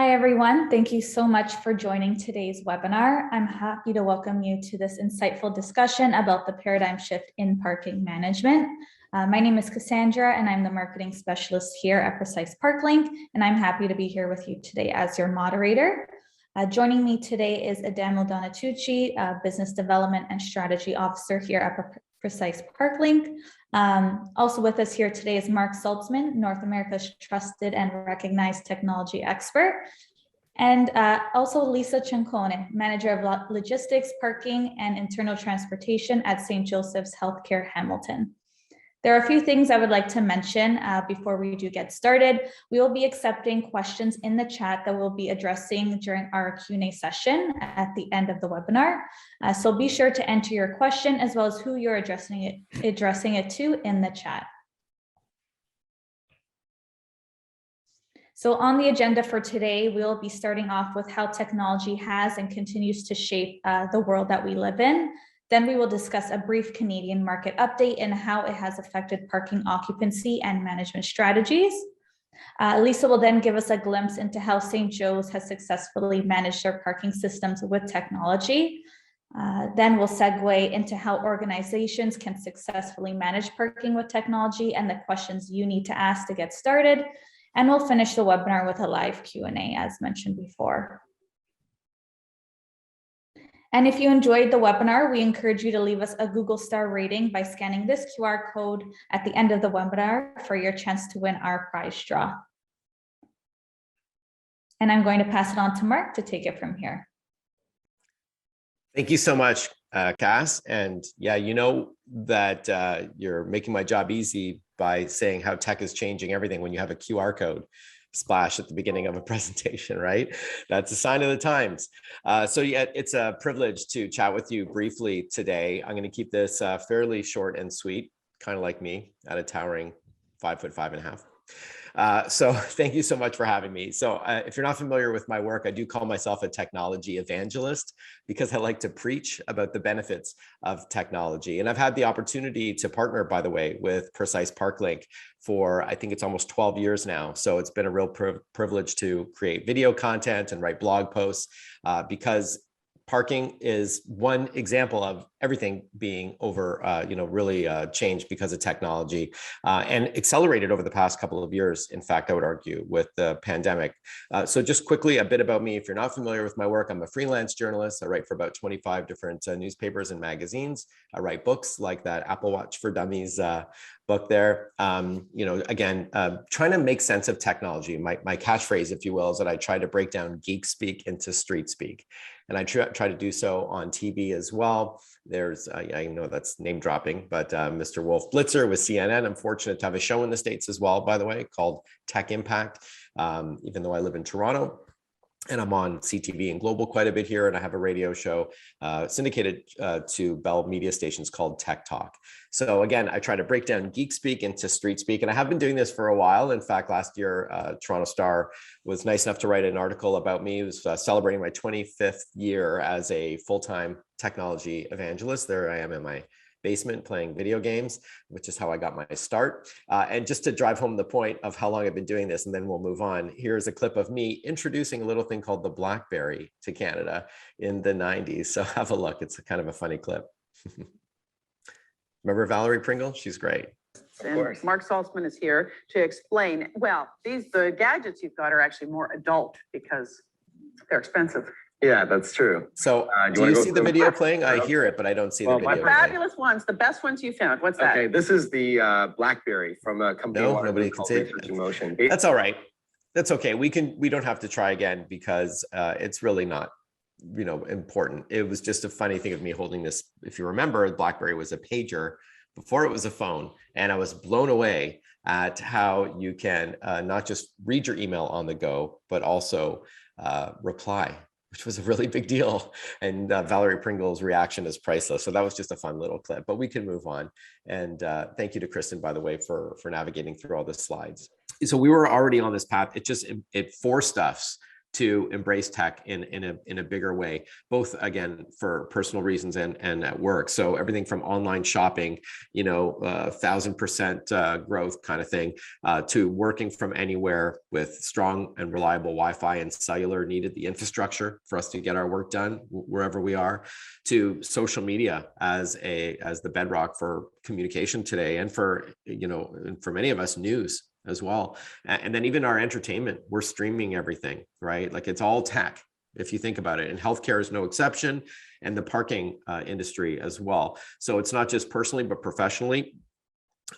Hi, everyone. Thank you so much for joining today's webinar. I'm happy to welcome you to this insightful discussion about the paradigm shift in parking management. My name is Cassandra, and I'm the marketing specialist here at Precise ParkLink, and I'm happy to be here with you today as your moderator. Joining me today is Adamo Donatucci, Business Development and Strategy Officer here at Precise ParkLink. Also with us here today is Mark Saltzman, North America's trusted and recognized technology expert. And also Lisa Ciancone, Manager of Logistics, Parking, and Internal Transportation at St. Joseph's Healthcare Hamilton. There are a few things I would like to mention before we do get started. We will be accepting questions in the chat that we'll be addressing during our Q&A session at the end of the webinar. So be sure to enter your question as well as who you're addressing it to in the chat. So on the agenda for today, we'll be starting off with how technology has and continues to shape the world that we live in. Then we will discuss a brief Canadian market update and how it has affected parking occupancy and management strategies. Lisa will then give us a glimpse into how St. Joe's has successfully managed their parking systems with technology. Then we'll segue into how organizations can successfully manage parking with technology and the questions you need to ask to get started. And we'll finish the webinar with a live Q&A as mentioned before. And if you enjoyed the webinar, we encourage you to leave us a Google star rating by scanning this QR code at the end of the webinar for your chance to win our prize draw. And I'm going to pass it on to Mark to take it from here. Thank you so much, Cass. And yeah, you know that you're making my job easy by saying how tech is changing everything when you have a QR code splash at the beginning of a presentation, right? That's a sign of the times. So yeah, it's a privilege to chat with you briefly today. I'm going to keep this fairly short and sweet, kind of like me at a towering 5'5.5". So thank you so much for having me. So if you're not familiar with my work, I do call myself a technology evangelist because I like to preach about the benefits of technology. And I've had the opportunity to partner, by the way, with Precise ParkLink for, I think it's almost 12 years now. So it's been a real privilege to create video content and write blog posts because parking is one example of everything being really changed because of technology and accelerated over the past couple of years. In fact, I would argue with the pandemic. So just quickly, a bit about me. If you're not familiar with my work, I'm a freelance journalist. I write for about 25 different newspapers and magazines. I write books like that Apple Watch for Dummies book there. Trying to make sense of technology. My catchphrase, if you will, is that I try to break down geek speak into street speak. And I try to do so on TV as well. There's, I know that's name dropping, but Mr. Wolf Blitzer with CNN. I'm fortunate to have a show in the States as well, by the way, called Tech Impact, even though I live in Toronto. And I'm on CTV and Global quite a bit here. And I have a radio show syndicated to Bell media stations called Tech Talk. So again, I try to break down geek speak into street speak. And I have been doing this for a while. In fact, last year, Toronto Star was nice enough to write an article about me. It was celebrating my 25th year as a full-time technology evangelist. There I am in my basement playing video games, which is how I got my start. And just to drive home the point of how long I've been doing this, and then we'll move on, here's a clip of me introducing a little thing called the BlackBerry to Canada in the 90s. So have a look. It's kind of a funny clip. Remember Valerie Pringle? She's great. And Mark Saltzman is here to explain, well, the gadgets you've got are actually more adult because they're expensive. Yeah, that's true. So do you see the video playing? I hear it, but I don't see the video. The fabulous ones, the best ones you found. What's that? Okay, this is the BlackBerry from a company nobody can see Research in Motion. That's all right. That's okay. We don't have to try again because it's really not, important. It was just a funny thing of me holding this. If you remember, BlackBerry was a pager before it was a phone, and I was blown away at how you can not just read your email on the go, but also reply, which was a really big deal. And Valerie Pringle's reaction is priceless. So that was just a fun little clip, but we can move on. And thank you to Kristen, by the way, for navigating through all the slides. So we were already on this path. It forced us to embrace tech in a bigger way, both again for personal reasons and at work. So everything from online shopping, 1,000% growth kind of thing, to working from anywhere with strong and reliable Wi-Fi and cellular needed, the infrastructure for us to get our work done wherever we are, to social media as the bedrock for communication today, and for many of us, news as well. And then even our entertainment, we're streaming everything, right? Like it's all tech, if you think about it. And healthcare is no exception, and the parking industry as well. So it's not just personally, but professionally.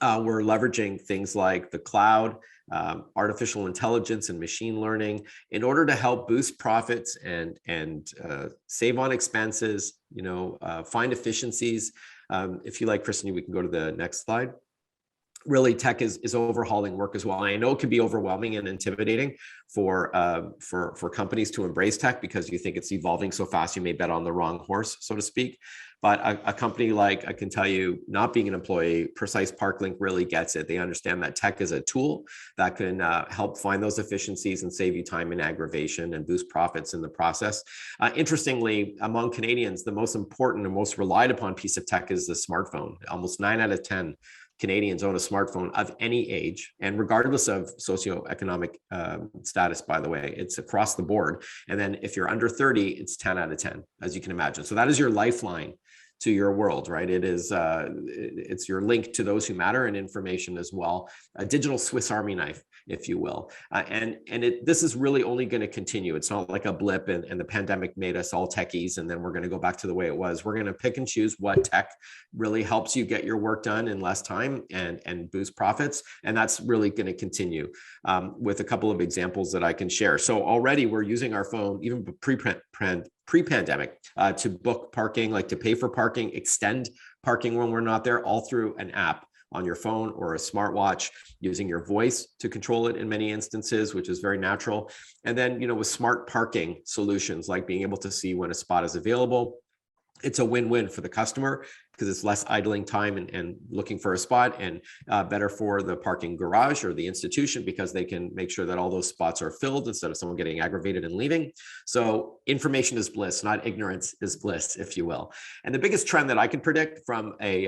We're leveraging things like the cloud, artificial intelligence and machine learning in order to help boost profits and save on expenses, find efficiencies. If you like, Kristen, we can go to the next slide. Really, tech is overhauling work as well. And I know it can be overwhelming and intimidating for companies to embrace tech, because you think it's evolving so fast, you may bet on the wrong horse, so to speak. But a company like, I can tell you, not being an employee, Precise ParkLink really gets it. They understand that tech is a tool that can help find those efficiencies and save you time and aggravation and boost profits in the process. Interestingly, among Canadians, the most important and most relied upon piece of tech is the smartphone. Almost 9 out of 10 Canadians own a smartphone of any age, and regardless of socioeconomic status, by the way, it's across the board. And then if you're under 30, it's 10 out of 10, as you can imagine. So that is your lifeline to your world, right? It is, it's your link to those who matter and information as well. A digital Swiss Army knife, if you will. This is really only going to continue. It's not like a blip and the pandemic made us all techies and then we're going to go back to the way it was. We're going to pick and choose what tech really helps you get your work done in less time and boost profits. And that's really going to continue with a couple of examples that I can share. So already we're using our phone, even pre-pandemic, to book parking, like to pay for parking, extend parking when we're not there, all through an app on your phone or a smartwatch, using your voice to control it in many instances, which is very natural. And then, with smart parking solutions, like being able to see when a spot is available, it's a win-win for the customer because it's less idling time and looking for a spot, and better for the parking garage or the institution because they can make sure that all those spots are filled instead of someone getting aggravated and leaving. So information is bliss, not ignorance is bliss, if you will. And the biggest trend that I can predict from a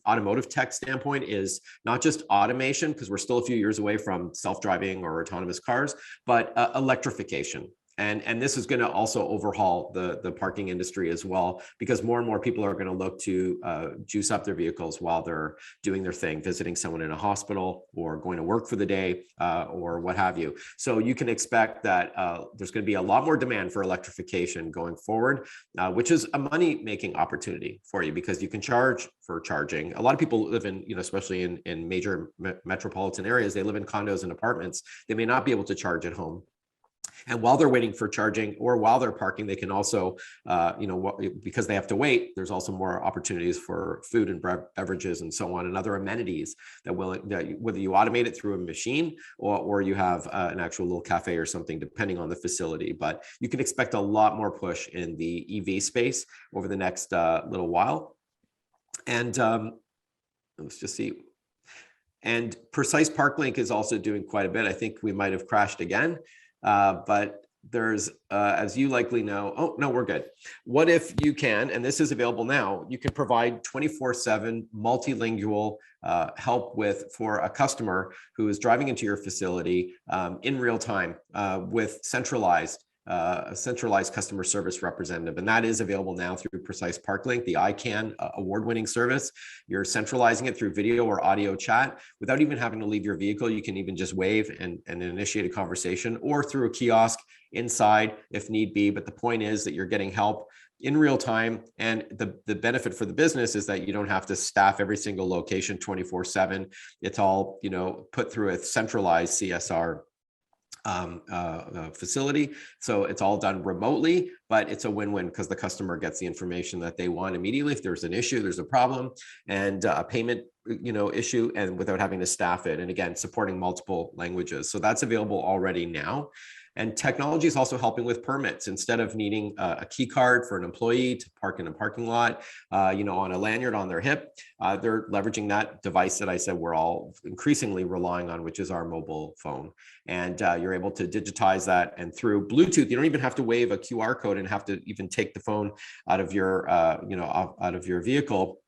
automotive tech standpoint is not just automation, because we're still a few years away from self-driving or autonomous cars, but electrification. And this is going to also overhaul the parking industry as well, because more and more people are going to look to juice up their vehicles while they're doing their thing, visiting someone in a hospital or going to work for the day or what have you. So you can expect that there's going to be a lot more demand for electrification going forward, which is a money-making opportunity for you because you can charge for charging. A lot of people live in, especially in major metropolitan areas, they live in condos and apartments. They may not be able to charge at home. And while they're waiting for charging or while they're parking, they can also, because they have to wait, there's also more opportunities for food and beverages and so on, and other amenities that whether you automate it through a machine or you have an actual little cafe or something, depending on the facility. But you can expect a lot more push in the EV space over the next little while. And let's just see. And Precise ParkLink is also doing quite a bit. I think we might have crashed again. But there's, as you likely know, oh, no, we're good. What if you can, and this is available now, you can provide 24/7 multilingual help for a customer who is driving into your facility in real time with a centralized customer service representative. And that is available now through Precise ParkLink, the ICANN award-winning service. You're centralizing it through video or audio chat without even having to leave your vehicle. You can even just wave and initiate a conversation, or through a kiosk inside if need be. But the point is that you're getting help in real time. And the benefit for the business is that you don't have to staff every single location 24/7. It's all, put through a centralized CSR facility. So it's all done remotely, but it's a win-win because the customer gets the information that they want immediately. If there's an issue, there's a problem, and a payment issue, and without having to staff it. And again, supporting multiple languages. So that's available already now. And technology is also helping with permits. Instead of needing a key card for an employee to park in a parking lot, on a lanyard on their hip, they're leveraging that device that I said we're all increasingly relying on, which is our mobile phone. And you're able to digitize that. And through Bluetooth, you don't even have to wave a QR code and have to even take the phone out of your, out of your vehicle.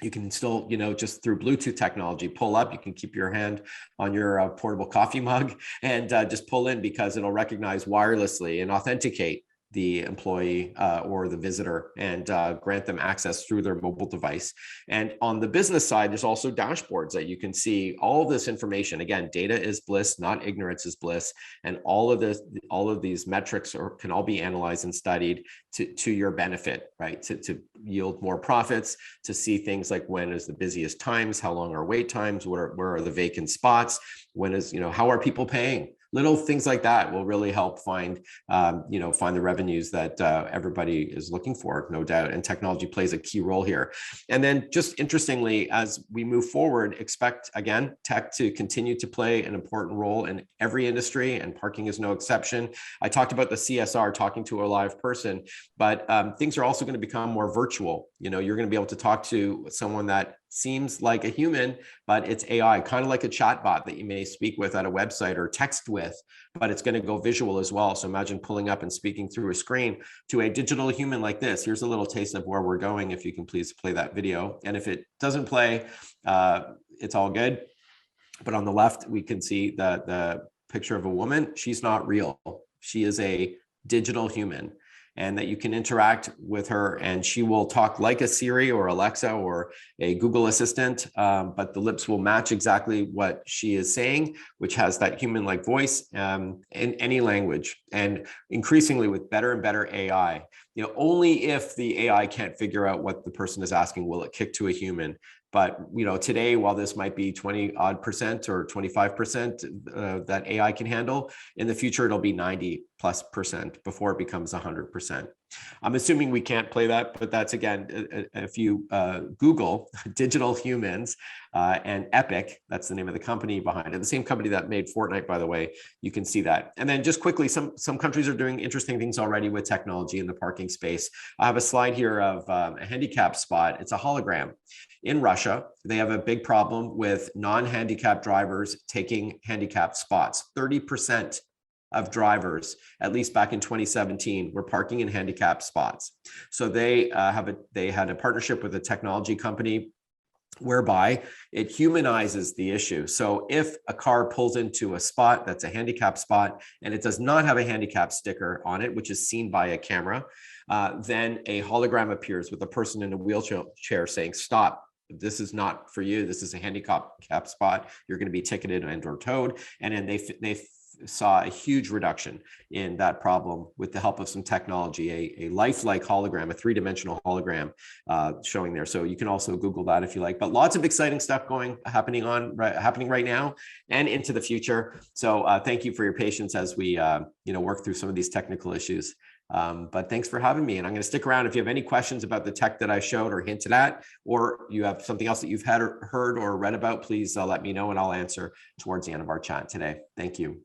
You can still, just through Bluetooth technology, pull up. You can keep your hand on your portable coffee mug and just pull in, because it'll recognize wirelessly and authenticate the employee or the visitor and grant them access through their mobile device. And on the business side, there's also dashboards that you can see all of this information. Again, data is bliss, not ignorance is bliss. And all of these metrics can all be analyzed and studied to your benefit, right? To yield more profits, to see things like when is the busiest times, how long are wait times, where are the vacant spots, when is, how are people paying? Little things like that will really help find the revenues that everybody is looking for, no doubt. And technology plays a key role here. And then just interestingly, as we move forward, expect, again, tech to continue to play an important role in every industry, and parking is no exception. I talked about the CSR, talking to a live person, but things are also going to become more virtual. You're going to be able to talk to someone that seems like a human, but it's AI, kind of like a chatbot that you may speak with at a website or text with, but it's going to go visual as well. So imagine pulling up and speaking through a screen to a digital human like this. Here's a little taste of where we're going. If you can please play that video. And if it doesn't play, it's all good. But on the left, we can see the picture of a woman. She's not real. She is a digital human, and that you can interact with her, and she will talk like a Siri or Alexa or a Google Assistant, but the lips will match exactly what she is saying, which has that human-like voice in any language. And increasingly with better and better AI, only if the AI can't figure out what the person is asking will it kick to a human. But today, while this might be 20% or 25% that AI can handle, in the future it'll be 90+% before it becomes 100%. I'm assuming we can't play that, but that's, again, if you Google digital humans and Epic, that's the name of the company behind it, the same company that made Fortnite, by the way, you can see that. And then just quickly, some countries are doing interesting things already with technology in the parking space. I have a slide here of a handicap spot. It's a hologram. In Russia, they have a big problem with non-handicapped drivers taking handicapped spots. 30% of drivers, at least back in 2017, were parking in handicapped spots. So they had a partnership with a technology company whereby it humanizes the issue. So if a car pulls into a spot that's a handicapped spot and it does not have a handicap sticker on it, which is seen by a camera, then a hologram appears with a person in a wheelchair saying, "Stop. This is not for you. This is a handicap spot. You're going to be ticketed and or towed." And then they saw a huge reduction in that problem with the help of some technology, a lifelike hologram, a three-dimensional hologram showing there. So you can also Google that if you like. But lots of exciting stuff happening right now and into the future. So thank you for your patience as we work through some of these technical issues. But thanks for having me. And I'm going to stick around. If you have any questions about the tech that I showed or hinted at, or you have something else that you've heard or read about, please let me know and I'll answer towards the end of our chat today. Thank you.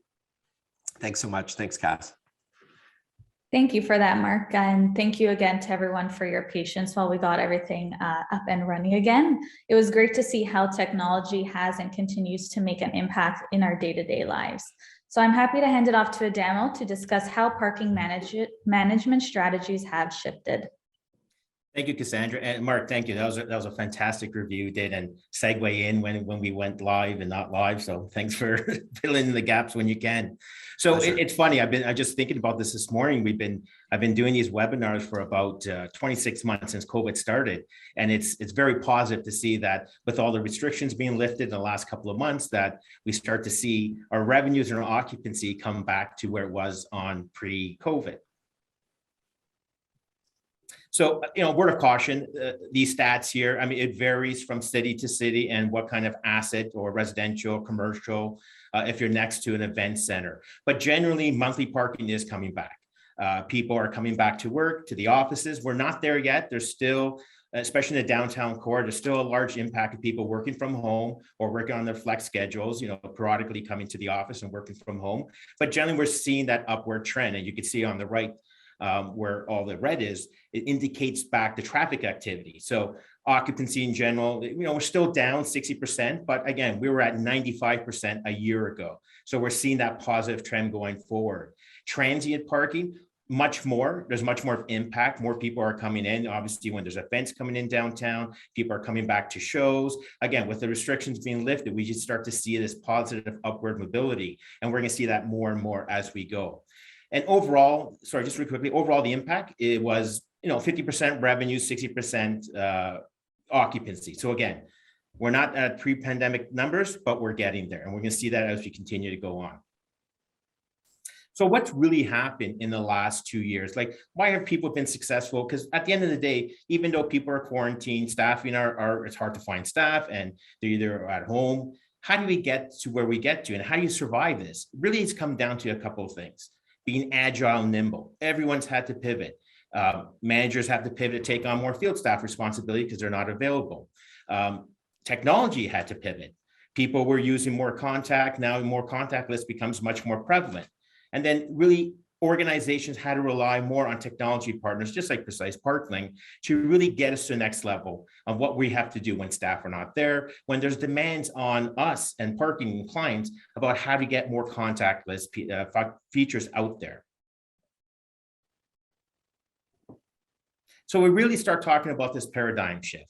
Thanks so much. Thanks, Cass. Thank you for that, Mark. And thank you again to everyone for your patience while we got everything up and running again. It was great to see how technology has and continues to make an impact in our day-to-day lives. So I'm happy to hand it off to Adamo to discuss how parking management strategies have shifted. Thank you, Cassandra. And Mark, thank you. That was a fantastic review you did, and segue in when we went live and not live. So thanks for filling in the gaps when you can. So it's funny. I'm just thinking about this morning. I've been doing these webinars for about 26 months since COVID started, and it's very positive to see that with all the restrictions being lifted in the last couple of months, that we start to see our revenues and our occupancy come back to where it was on pre-COVID. So, word of caution, these stats here, I mean, it varies from city to city and what kind of asset or residential, commercial, if you're next to an event center. But generally, monthly parking is coming back. People are coming back to work, to the offices. We're not there yet. There's still especially in the downtown core. There's still a large impact of people working from home or working on their flex schedules, periodically coming to the office and working from home. But generally, we're seeing that upward trend. And you can see on the right where all the red is, it indicates back the traffic activity. So occupancy in general, we're still down 60%, but again, we were at 95% a year ago. So we're seeing that positive trend going forward. Transient parking, there's much more impact. More people are coming in. Obviously, when there's events coming in downtown, people are coming back to shows. Again, with the restrictions being lifted, we just start to see this positive upward mobility. And we're going to see that more and more as we go. And overall, sorry, just really quickly, overall, the impact, it was, 50% revenue, 60% occupancy. So again, we're not at pre-pandemic numbers, but we're getting there. And we're going to see that as we continue to go on. So what's really happened in the last 2 years? Like, why have people been successful? Because at the end of the day, even though people are quarantined, staffing it's hard to find staff and they're either at home. How do we get to where we get to? And how do you survive this? Really, it's come down to a couple of things. Being agile and nimble. Everyone's had to pivot. Managers have to pivot to take on more field staff responsibility because they're not available. Technology had to pivot. People were using more contact. Now more contactless becomes much more prevalent. And then really organizations had to rely more on technology partners, just like Precise ParkLink, to really get us to the next level of what we have to do when staff are not there, when there's demands on us and parking clients about how to get more contactless features out there. So we really start talking about this paradigm shift.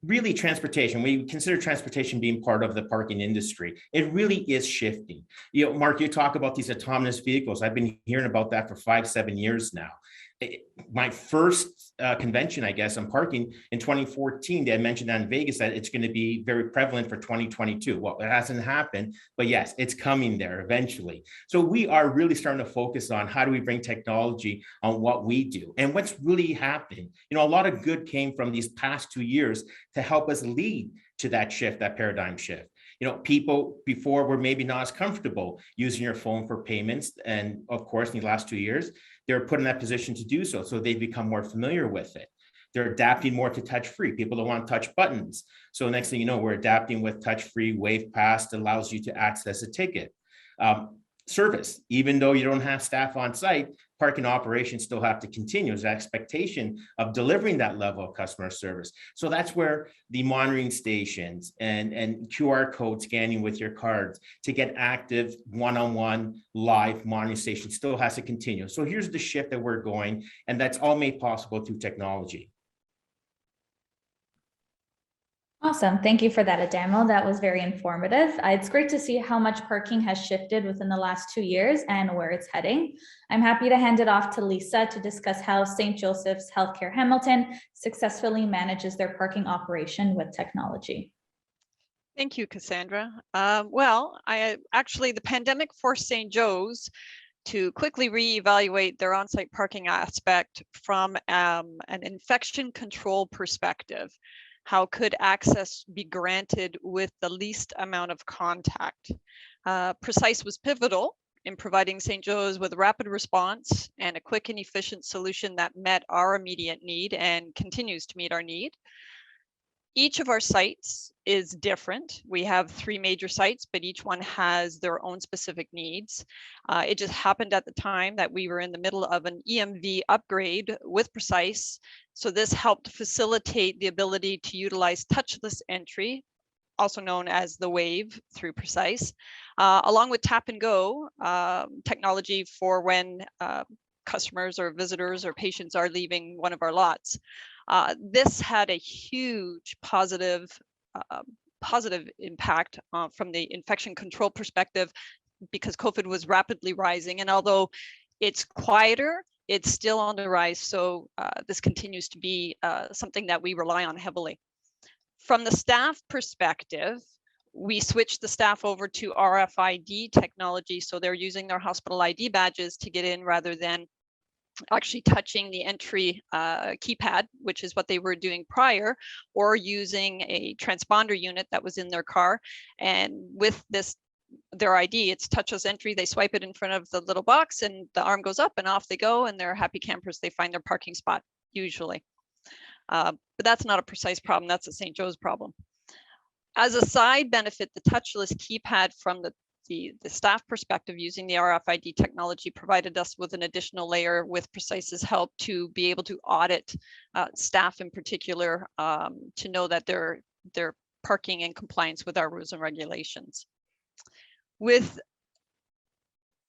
Really transportation, we consider transportation being part of the parking industry. It really is shifting. Mark, you talk about these autonomous vehicles. I've been hearing about that for 5-7 years now. My first convention, I guess, on parking in 2014, they had mentioned that in Vegas that it's going to be very prevalent for 2022. Well, it hasn't happened, but yes, it's coming there eventually. So we are really starting to focus on how do we bring technology on what we do. And what's really happened, a lot of good came from these past 2 years to help us lead to that shift, that paradigm shift. People before were maybe not as comfortable using your phone for payments. And of course, in the last 2 years, they're put in that position to do so. So they've become more familiar with it. They're adapting more to touch-free. People don't want to touch buttons. So next thing you know, we're adapting with touch-free. Wave Pass that allows you to access a ticket. Service, even though you don't have staff on site, parking operations still have to continue. There's an expectation of delivering that level of customer service. So that's where the monitoring stations and QR code scanning with your cards to get active one-on-one live monitoring station still has to continue. So here's the shift that we're going, and that's all made possible through technology. Awesome. Thank you for that, Adamo. That was very informative. It's great to see how much parking has shifted within the last 2 years and where it's heading. I'm happy to hand it off to Lisa to discuss how St. Joseph's Healthcare Hamilton successfully manages their parking operation with technology. Thank you, Cassandra. The pandemic forced St. Joe's to quickly reevaluate their on-site parking aspect from an infection control perspective. How could access be granted with the least amount of contact? Precise was pivotal in providing St. Joe's with a rapid response and a quick and efficient solution that met our immediate need and continues to meet our need. Each of our sites is different. We have 3 major sites, but each one has their own specific needs. It just happened at the time that we were in the middle of an EMV upgrade with Precise. So this helped facilitate the ability to utilize touchless entry, also known as the Wave through Precise, along with tap and go technology for when customers or visitors or patients are leaving one of our lots. This had a huge positive impact from the infection control perspective because COVID was rapidly rising. And although it's quieter, it's still on the rise. So this continues to be something that we rely on heavily. From the staff perspective, we switched the staff over to RFID technology. So they're using their hospital ID badges to get in rather than actually touching the entry keypad, which is what they were doing prior, or using a transponder unit that was in their car. And with their ID, it's touchless entry. They swipe it in front of the little box and the arm goes up and off they go and they're happy campers. They find their parking spot usually. But that's not a Precise problem, that's a St. Joe's problem. As a side benefit, the touchless keypad from the staff perspective using the RFID technology provided us with an additional layer with Precise's help to be able to audit staff in particular to know that they're parking in compliance with our rules and regulations. With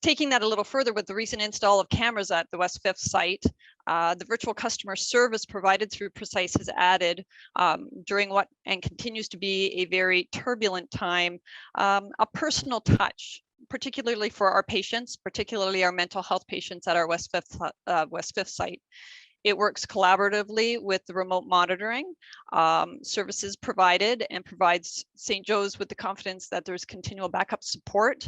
taking that a little further, with the recent install of cameras at the West 5th site, the virtual customer service provided through Precise has added, during what and continues to be a very turbulent time, a personal touch, particularly for our patients, particularly our mental health patients at our West 5th site. It works collaboratively with the remote monitoring services provided, and provides St. Joe's with the confidence that there's continual backup support,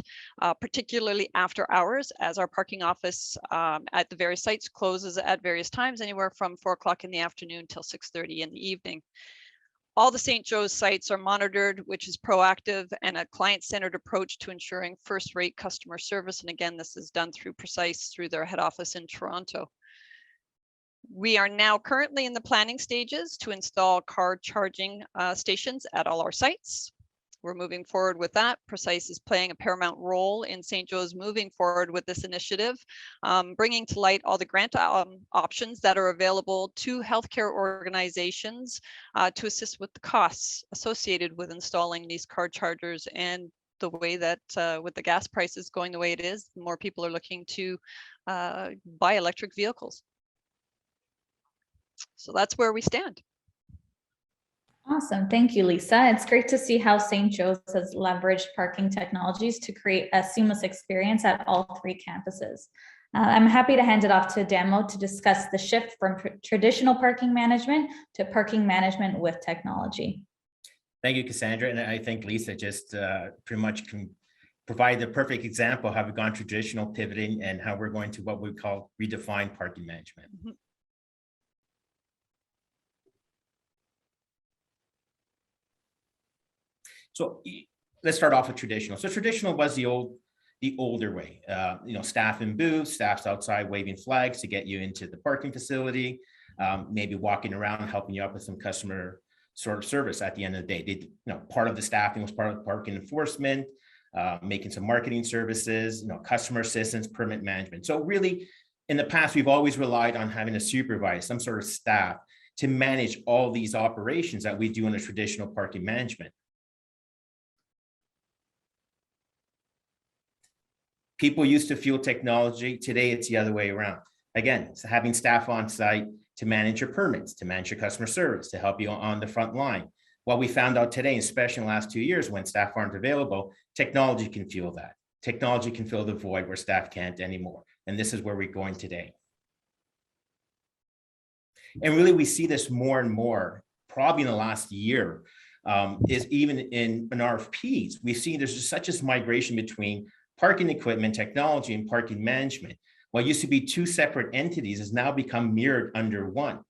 particularly after hours, as our parking office at the various sites closes at various times, anywhere from 4 o'clock in the afternoon till 6:30 in the evening. All the St. Joe's sites are monitored, which is proactive and a client-centered approach to ensuring first-rate customer service. And again, this is done through Precise through their head office in Toronto. We are now currently in the planning stages to install car charging stations at all our sites. We're moving forward with that. Precise is playing a paramount role in St. Joe's moving forward with this initiative, bringing to light all the grant options that are available to healthcare organizations to assist with the costs associated with installing these car chargers. And the way that with the gas prices going the way it is, more people are looking to buy electric vehicles. So that's where we stand. Awesome. Thank you, Lisa. It's great to see how St. Joe's has leveraged parking technologies to create a seamless experience at all 3 campuses. I'm happy to hand it off to Damo to discuss the shift from traditional parking management to parking management with technology. Thank you, Cassandra. And I think Lisa just pretty much can provide the perfect example of how we've gone traditional pivoting and how we're going to what we call redefined parking management. Mm-hmm. So let's start off with traditional. So traditional was the older way. Staff in booths, staff's outside waving flags to get you into the parking facility, maybe walking around helping you up with some customer sort of service at the end of the day. Part of the staffing was part of parking enforcement, making some marketing services, customer assistance, permit management. So really, in the past, we've always relied on having a supervisor, some sort of staff, to manage all these operations that we do in a traditional parking management. People used to fuel technology. Today, it's the other way around. Again, so having staff on site to manage your permits, to manage your customer service, to help you on the front line. What we found out today, especially in the last 2 years when staff aren't available, technology can fuel that. Technology can fill the void where staff can't anymore. And this is where we're going today. And really, we see this more and more, probably in the last year, is even in RFPs. We've seen there's just such a migration between parking equipment technology and parking management. What used to be 2 separate entities has now become mirrored under one.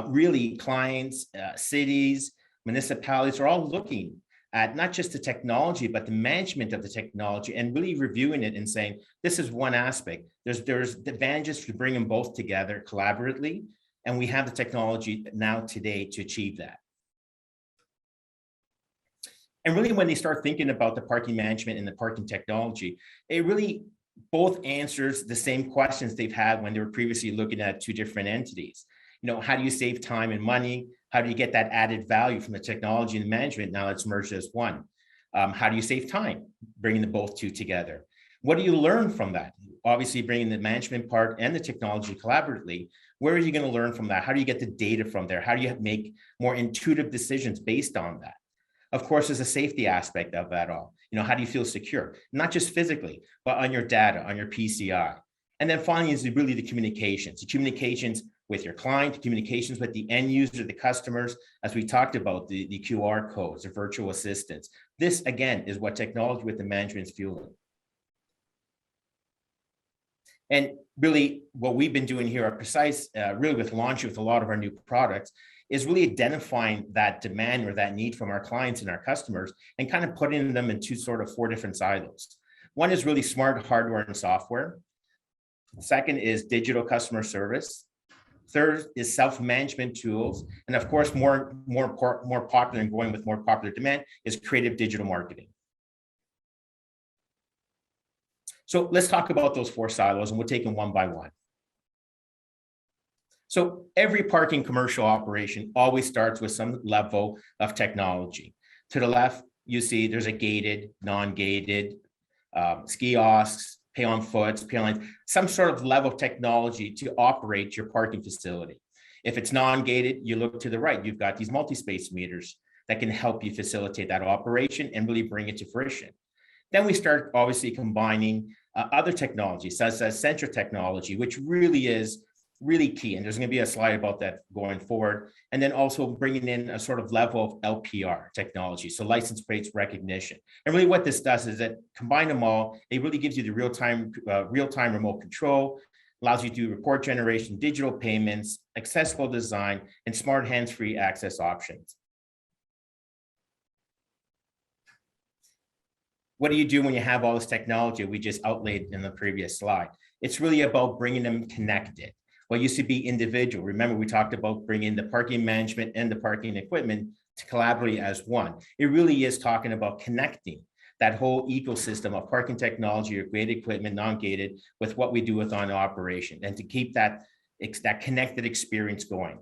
Really, clients, cities, municipalities are all looking at not just the technology, but the management of the technology and really reviewing it and saying, this is one aspect. There's advantages to bring them both together collaboratively, and we have the technology now today to achieve that. And really, when they start thinking about the parking management and the parking technology, it really both answers the same questions they've had when they were previously looking at 2 different entities. How do you save time and money? How do you get that added value from the technology and management now that's merged as one? How do you save time bringing the both 2 together? What do you learn from that? Obviously, bringing the management part and the technology collaboratively, where are you going to learn from that? How do you get the data from there? How do you make more intuitive decisions based on that? Of course, there's a safety aspect of that all. How do you feel secure? Not just physically, but on your data, on your PCI. And then finally is really the communications with your client, the communications with the end user, the customers, as we talked about, the QR codes, the virtual assistants. This, again, is what technology with the management is fueling. And really, what we've been doing here at Precise, really with launching with a lot of our new products, is really identifying that demand or that need from our clients and our customers and kind of putting them into sort of 4 different silos. One is really smart hardware and software. The second is digital customer service. Third is self-management tools. And of course, more popular and going with more popular demand is creative digital marketing. So let's talk about those 4 silos, and we'll take them one by one. So every parking commercial operation always starts with some level of technology. To the left, you see there's a gated, non-gated, kiosks, pay on foots, pay on lines, some sort of level of technology to operate your parking facility. If it's non-gated, you look to the right, you've got these multi-space meters that can help you facilitate that operation and really bring it to fruition. Then we start obviously combining other technologies, such as sensor technology, which really is really key. And there's going to be a slide about that going forward. And then also bringing in a sort of level of LPR technology, so license plates recognition. And really what this does is that combine them all, it really gives you the real-time remote control, allows you to do report generation, digital payments, accessible design, and smart hands-free access options. What do you do when you have all this technology we just outlaid in the previous slide? It's really about bringing them connected. What used to be individual, remember we talked about bringing the parking management and the parking equipment to collaborate as one. It really is talking about connecting that whole ecosystem of parking technology or gated equipment, non-gated, with what we do with on operation, and to keep that connected experience going.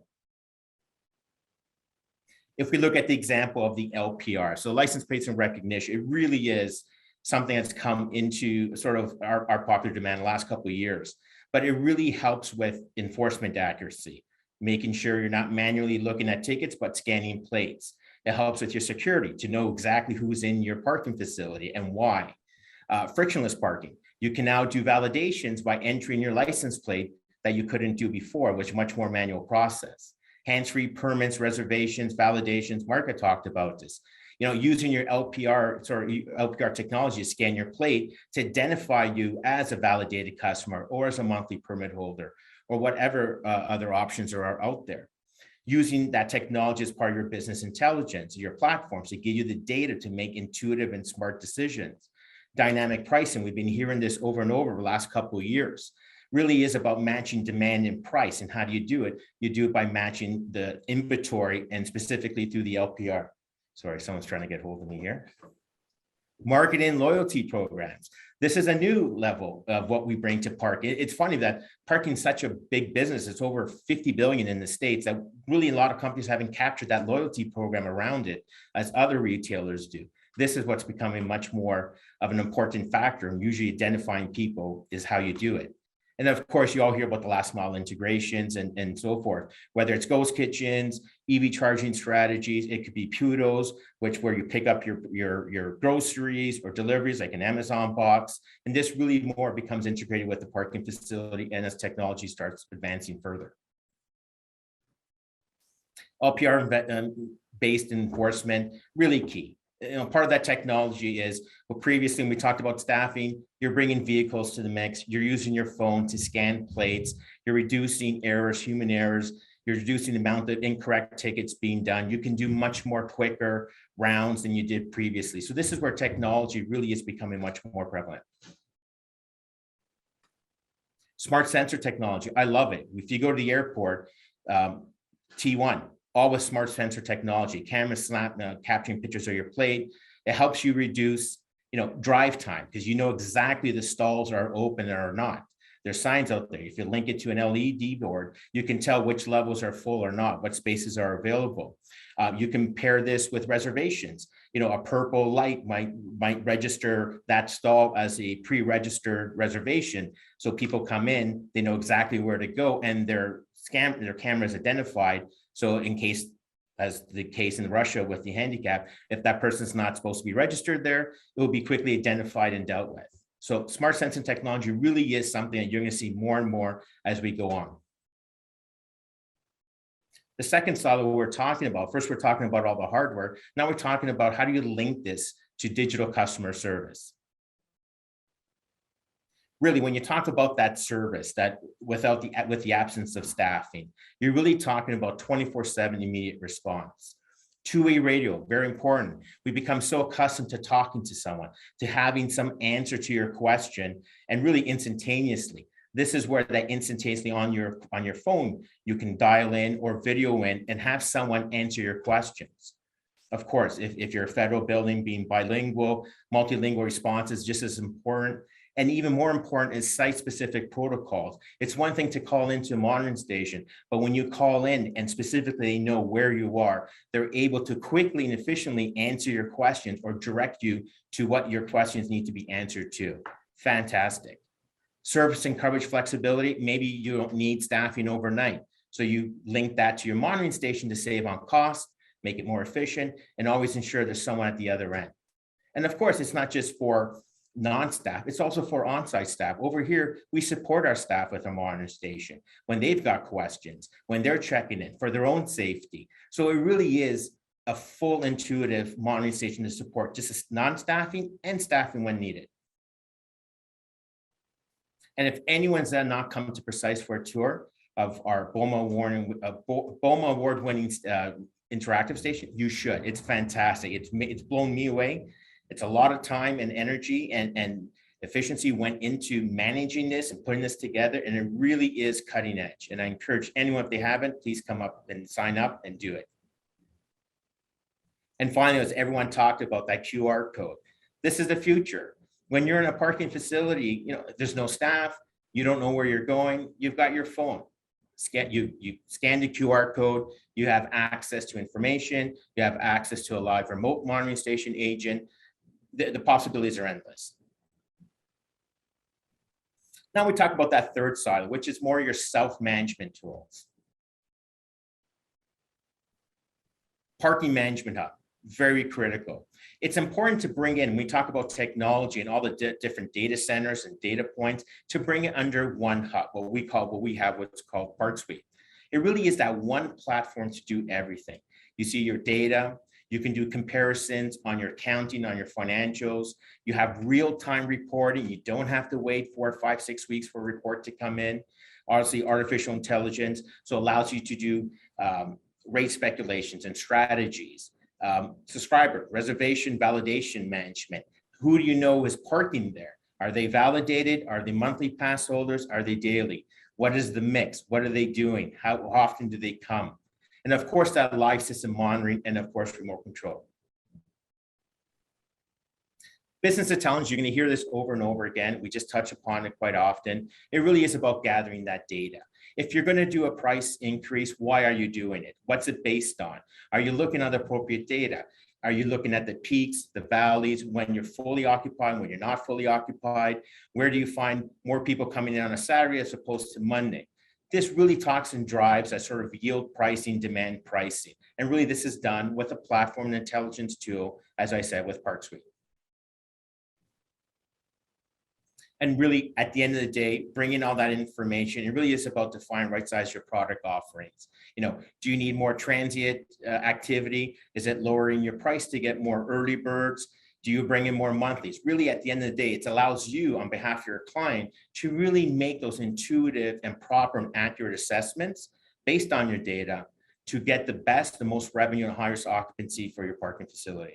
If we look at the example of the LPR, so license plates and recognition, it really is something that's come into sort of our popular demand the last couple of years, but it really helps with enforcement accuracy, making sure you're not manually looking at tickets, but scanning plates. It helps with your security to know exactly who's in your parking facility and why. Frictionless parking, you can now do validations by entering your license plate that you couldn't do before, which is a much more manual process. Hands-free permits, reservations, validations. Mark had talked about this. You know, using your LPR technology to scan your plate to identify you as a validated customer or as a monthly permit holder or whatever other options are out there. Using that technology as part of your business intelligence, your platforms to give you the data to make intuitive and smart decisions. Dynamic pricing, we've been hearing this over and over the last couple of years. Really is about matching demand and price. And how do you do it? You do it by matching the inventory and specifically through the LPR. Sorry, someone's trying to get hold of me here. Marketing loyalty programs. This is a new level of what we bring to parking. It's funny that parking is such a big business. It's over 50 billion in the States that really a lot of companies haven't captured that loyalty program around it as other retailers do. This is what's becoming much more of an important factor, and usually identifying people is how you do it. And of course, you all hear about the last mile integrations and so forth, whether it's ghost kitchens, EV charging strategies, it could be Pudos, where you pick up your groceries or deliveries like an Amazon box. And this really more becomes integrated with the parking facility and as technology starts advancing further. LPR based enforcement, really key. You know, part of that technology is, well, previously when we talked about staffing, you're bringing vehicles to the mix, you're using your phone to scan plates, you're reducing errors, human errors, you're reducing the amount of incorrect tickets being done. You can do much more quicker rounds than you did previously. So this is where technology really is becoming much more prevalent. Smart sensor technology, I love it. If you go to the airport, T1, all with smart sensor technology, cameras capturing pictures of your plate. It helps you reduce, drive time, because you know exactly the stalls are open or not. There's signs out there. If you link it to an LED board, you can tell which levels are full or not, what spaces are available. You can pair this with reservations. A purple light might register that stall as a pre-registered reservation. So people come in, they know exactly where to go, and their camera is identified. So in case, as the case in Russia with the handicap, if that person's not supposed to be registered there, it will be quickly identified and dealt with. So smart sensing technology really is something that you're going to see more and more as we go on. The second silo we're talking about, first we're talking about all the hardware. Now we're talking about how do you link this to digital customer service. Really, when you talk about that service, that with the absence of staffing, you're really talking about 24/7 immediate response. Two-way radio, very important. We become so accustomed to talking to someone, to having some answer to your question, and really instantaneously. This is where that instantaneously on your phone, you can dial in or video in and have someone answer your questions. Of course, if you're a federal building, being bilingual, multilingual response is just as important. And even more important is site-specific protocols. It's one thing to call into a monitoring station, but when you call in and specifically know where you are, they're able to quickly and efficiently answer your questions or direct you to what your questions need to be answered to. Fantastic. Service and coverage flexibility, maybe you don't need staffing overnight. So you link that to your monitoring station to save on cost, make it more efficient, and always ensure there's someone at the other end. And of course, it's not just for non-staff, it's also for on-site staff. Over here, we support our staff with our monitoring station when they've got questions, when they're checking in for their own safety. So it really is a full intuitive monitoring station to support just non-staffing and staffing when needed. And if anyone's not come to Precise for a tour of our BOMA award-winning interactive station, you should. It's fantastic. It's blown me away. It's a lot of time and energy and efficiency went into managing this and putting this together, and it really is cutting edge. And I encourage anyone, if they haven't, please come up and sign up and do it. And finally, as everyone talked about, that QR code. This is the future. When you're in a parking facility, you know, there's no staff, you don't know where you're going, you've got your phone. You scan the QR code, you have access to information, you have access to a live remote monitoring station agent. The possibilities are endless. Now we talk about that third side, which is more your self-management tools. Parking management hub, very critical. It's important to bring in, we talk about technology and all the different data centers and data points, to bring it under one hub, what's called Park Suite. It really is that one platform to do everything. You see your data, you can do comparisons on your accounting, on your financials. You have real-time reporting. You don't have to wait 4, 5, 6 weeks for a report to come in. Obviously, artificial intelligence, so allows you to do rate speculations and strategies. Subscriber, reservation, validation management. Who do you know is parking there? Are they validated? Are they monthly pass holders? Are they daily? What is the mix? What are they doing? How often do they come? And of course, that live system monitoring and of course, remote control. Business intelligence, you're going to hear this over and over again. We just touch upon it quite often. It really is about gathering that data. If you're going to do a price increase, why are you doing it? What's it based on? Are you looking at appropriate data? Are you looking at the peaks, the valleys, when you're fully occupied, when you're not fully occupied? Where do you find more people coming in on a Saturday as opposed to Monday? This really talks and drives that sort of yield pricing, demand pricing. And really this is done with a platform and intelligence tool, as I said, with Park Suite. And really, at the end of the day, bringing all that information, it really is about defining right size your product offerings. You know, do you need more transient activity? Is it lowering your price to get more early birds? Do you bring in more monthlies? Really, at the end of the day, it allows you on behalf of your client to really make those intuitive and proper and accurate assessments based on your data to get the best, the most revenue and highest occupancy for your parking facility.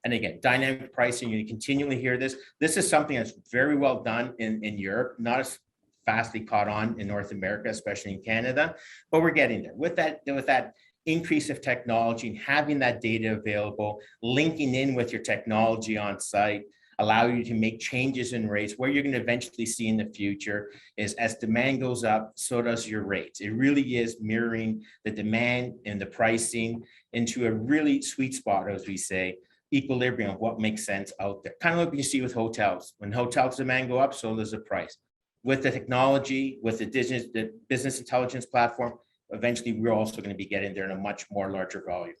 And again, dynamic pricing, you continually hear this. This is something that's very well done in Europe, not as fastly caught on in North America, especially in Canada, but we're getting there. With that increase of technology and having that data available, linking in with your technology on site, allow you to make changes in rates. Where you're going to eventually see in the future is as demand goes up, so does your rates. It really is mirroring the demand and the pricing into a really sweet spot, as we say, equilibrium of what makes sense out there. Kind of like you see with hotels. When hotels demand go up, so does the price. With the technology, with the business intelligence platform, eventually we're also going to be getting there in a much more larger volume.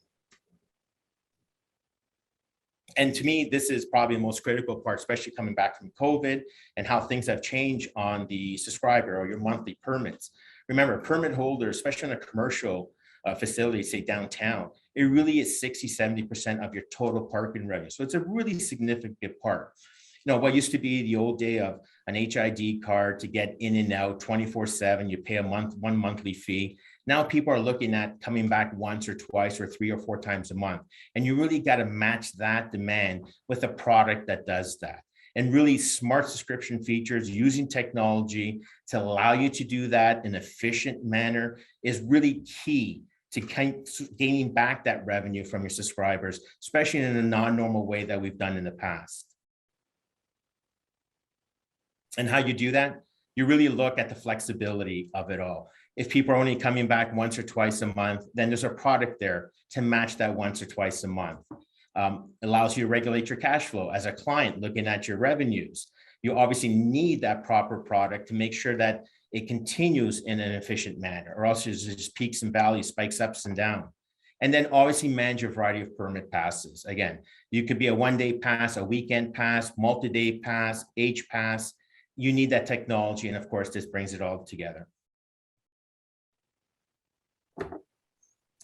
And to me, this is probably the most critical part, especially coming back from COVID and how things have changed on the subscriber or your monthly permits. Remember, permit holders, especially in a commercial facility, say downtown, it really is 60–70% of your total parking revenue. So it's a really significant part. You know, what used to be the old day of an HID card to get in and out 24/7, you pay one monthly fee. Now people are looking at coming back once or twice or 3 or 4 times a month. And you really got to match that demand with a product that does that. And really smart subscription features using technology to allow you to do that in an efficient manner is really key to gaining back that revenue from your subscribers, especially in a non-normal way that we've done in the past. And how you do that, you really look at the flexibility of it all. If people are only coming back once or twice a month, then there's a product there to match that once or twice a month. Allows you to regulate your cash flow as a client looking at your revenues. You obviously need that proper product to make sure that it continues in an efficient manner, or else there's just peaks and valleys, spikes ups and down. And then obviously manage a variety of permit passes. Again, you could be a one-day pass, a weekend pass, multi-day pass, H pass. You need that technology. And of course, this brings it all together.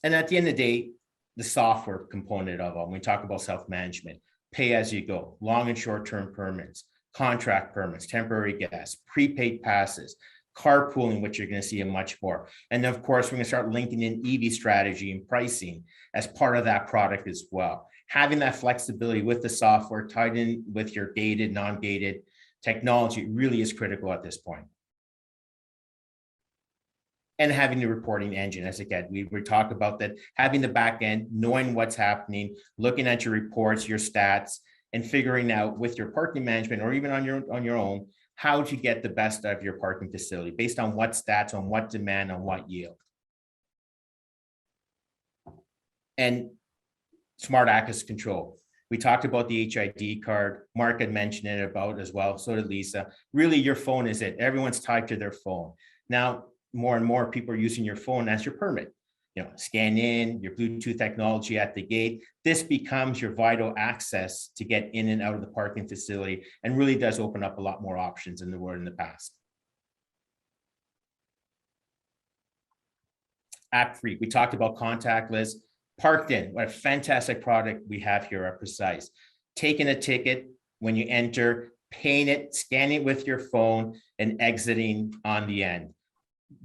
And at the end of the day, the software component of it, when we talk about self-management, pay as you go, long and short-term permits, contract permits, temporary guests, prepaid passes, carpooling, which you're going to see in much more. And of course, we're going to start linking in EV strategy and pricing as part of that product as well. Having that flexibility with the software tied in with your gated, non-gated technology really is critical at this point. And having the reporting engine, as again, we talked about that, having the back end, knowing what's happening, looking at your reports, your stats, and figuring out with your parking management or even on your own, how to get the best out of your parking facility based on what stats, on what demand, on what yield. And smart access control. We talked about the HID card. Mark had mentioned it about as well. So did Lisa. Really, your phone is it. Everyone's tied to their phone. Now, more and more people are using your phone as your permit. You know, scan in your Bluetooth technology at the gate. This becomes your vital access to get in and out of the parking facility, and really does open up a lot more options than there were in the past. App free. We talked about contactless. Parked in. What a fantastic product we have here at Precise. Taking a ticket when you enter, paying it, scanning it with your phone, and exiting on the end,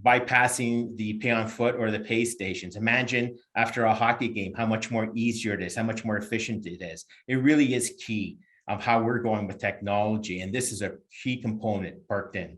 bypassing the pay on foot or the pay stations. Imagine after a hockey game, how much more easier it is, how much more efficient it is. It really is key of how we're going with technology. And this is a key component, Parked In.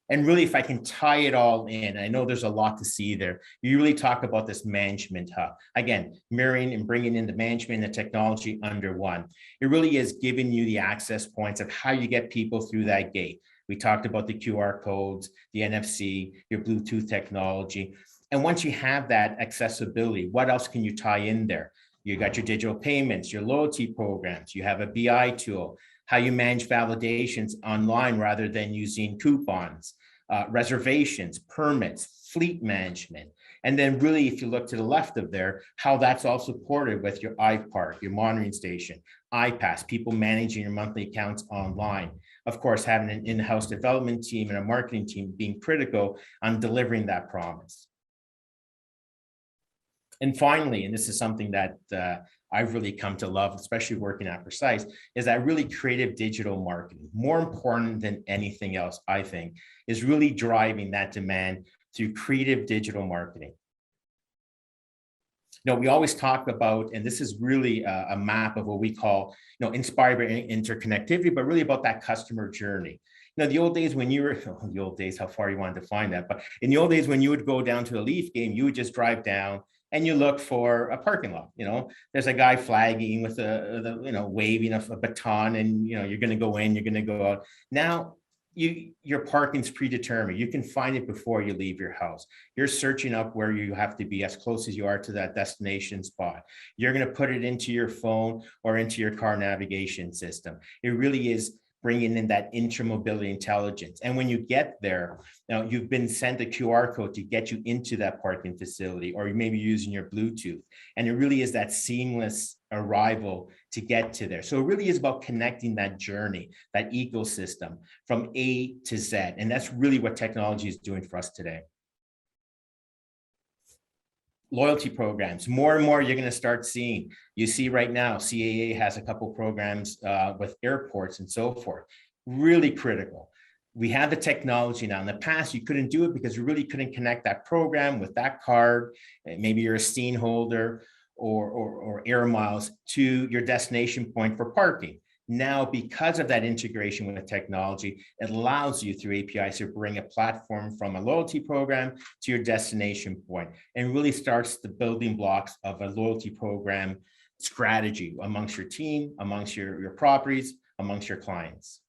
And really, if I can tie it all in, I know there's a lot to see there. You really talk about this management hub. Again, mirroring and bringing in the management and the technology under one. It really is giving you the access points of how you get people through that gate. We talked about the QR codes, the NFC, your Bluetooth technology. And once you have that accessibility, what else can you tie in there? You got your digital payments, your loyalty programs, you have a BI tool, how you manage validations online rather than using coupons, reservations, permits, fleet management. And then really, if you look to the left of there, how that's all supported with your iPark, your monitoring station, iPass, people managing your monthly accounts online. Of course, having an in-house development team and a marketing team being critical on delivering that promise. And finally, and this is something that I've really come to love, especially working at Precise, is that really creative digital marketing. More important than anything else, I think, is really driving that demand through creative digital marketing. You know, we always talk about, and this is really a map of what we call, you know, inspired by interconnectivity, but really about that customer journey. You know, the old days when you were, the old days, how far you wanted to find that, but in the old days when you would go down to a Leaf game, you would just drive down and you look for a parking lot. You know, there's a guy flagging with you know, waving a baton, and, you know, you're going to go in, you're going to go out. Now, your parking's predetermined. You can find it before you leave your house. You're searching up where you have to be as close as you are to that destination spot. You're going to put it into your phone or into your car navigation system. It really is bringing in that intermobility intelligence. And when you get there, now you've been sent a QR code to get you into that parking facility, or you may be using your Bluetooth. And it really is that seamless arrival to get to there. So it really is about connecting that journey, that ecosystem from A to Z. And that's really what technology is doing for us today. Loyalty programs, more and more you're going to start seeing. You see right now, CAA has a couple programs with airports and so forth. Really critical. We have the technology now. In the past, you couldn't do it because you really couldn't connect that program with that card. Maybe you're a STEAN holder or air miles to your destination point for parking. Now, because of that integration with technology, it allows you through APIs to bring a platform from a loyalty program to your destination point, and really starts the building blocks of a loyalty program strategy amongst your team, amongst your properties, amongst your clients.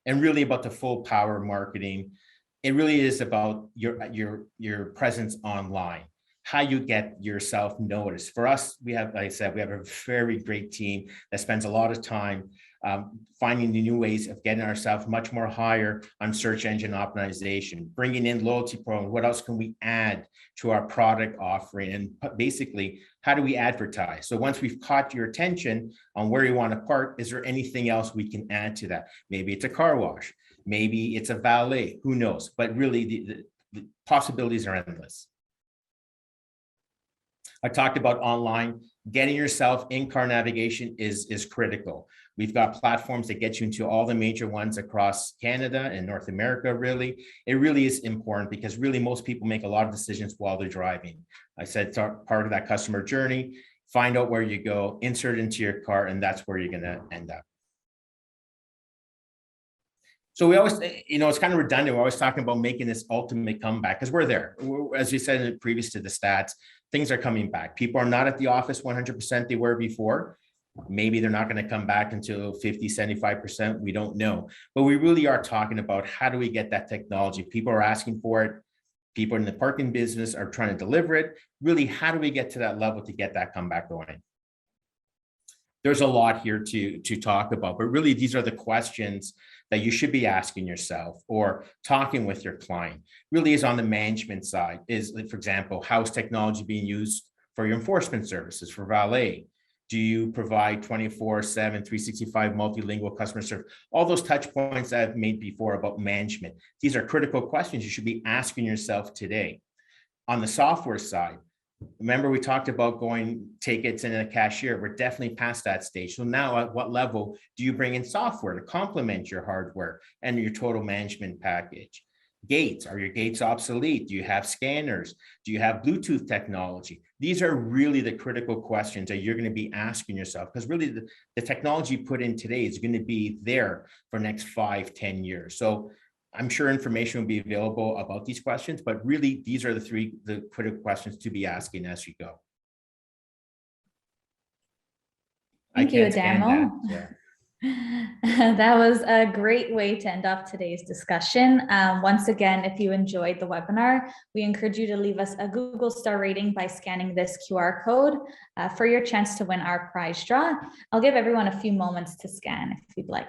And really about the full power marketing, it really is about your presence online, how you get yourself noticed. For us, we have, like I said, we have a very great team that spends a lot of time finding the new ways of getting ourselves much more higher on search engine optimization, bringing in loyalty programs. What else can we add to our product offering? And basically, how do we advertise? So once we've caught your attention on where you want to park, is there anything else we can add to that? Maybe it's a car wash, maybe it's a valet, who knows? But really, the possibilities are endless. I talked about online. Getting yourself in car navigation is critical. We've got platforms that get you into all the major ones across Canada and North America, really. It really is important because really most people make a lot of decisions while they're driving. I said it's part of that customer journey. Find out where you go, insert into your car, and that's where you're going to end up. So we always, it's kind of redundant. We're always talking about making this ultimate comeback because we're there. As we said previous to the stats, things are coming back. People are not at the office 100% they were before. Maybe they're not going to come back until 50, 75%. We don't know. But we really are talking about how do we get that technology? People are asking for it. People in the parking business are trying to deliver it. Really, how do we get to that level to get that comeback going? There's a lot here to talk about, but really these are the questions that you should be asking yourself or talking with your client. Really is on the management side. Is, for example, how is technology being used for your enforcement services, for valet? Do you provide 24/7, 365 multilingual customer service? All those touch points I've made before about management. These are critical questions you should be asking yourself today. On the software side, remember we talked about going tickets in a cashier. We're definitely past that stage. So now at what level do you bring in software to complement your hardware and your total management package? Gates, are your gates obsolete? Do you have scanners? Do you have Bluetooth technology? These are really the critical questions that you're going to be asking yourself, because really the technology put in today is going to be there for the next 5-10 years. So I'm sure information will be available about these questions, but really these are the critical questions to be asking as you go. Thank you, Adamo. That was a great way to end off today's discussion. Once again, if you enjoyed the webinar, we encourage you to leave us a Google star rating by scanning this QR code for your chance to win our prize draw. I'll give everyone a few moments to scan if you'd like.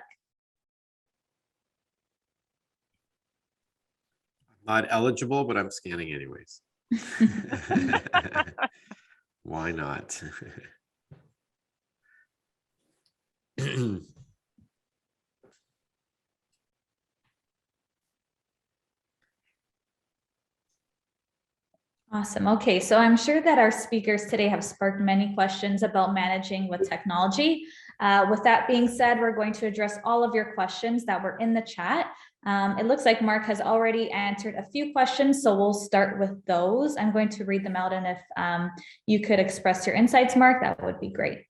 Not eligible, but I'm scanning anyways. Why not? Awesome. Okay, so I'm sure that our speakers today have sparked many questions about managing with technology. With that being said, we're going to address all of your questions that were in the chat. It looks like Mark has already answered a few questions, so we'll start with those. I'm going to read them out, and if you could express your insights, Mark, that would be great.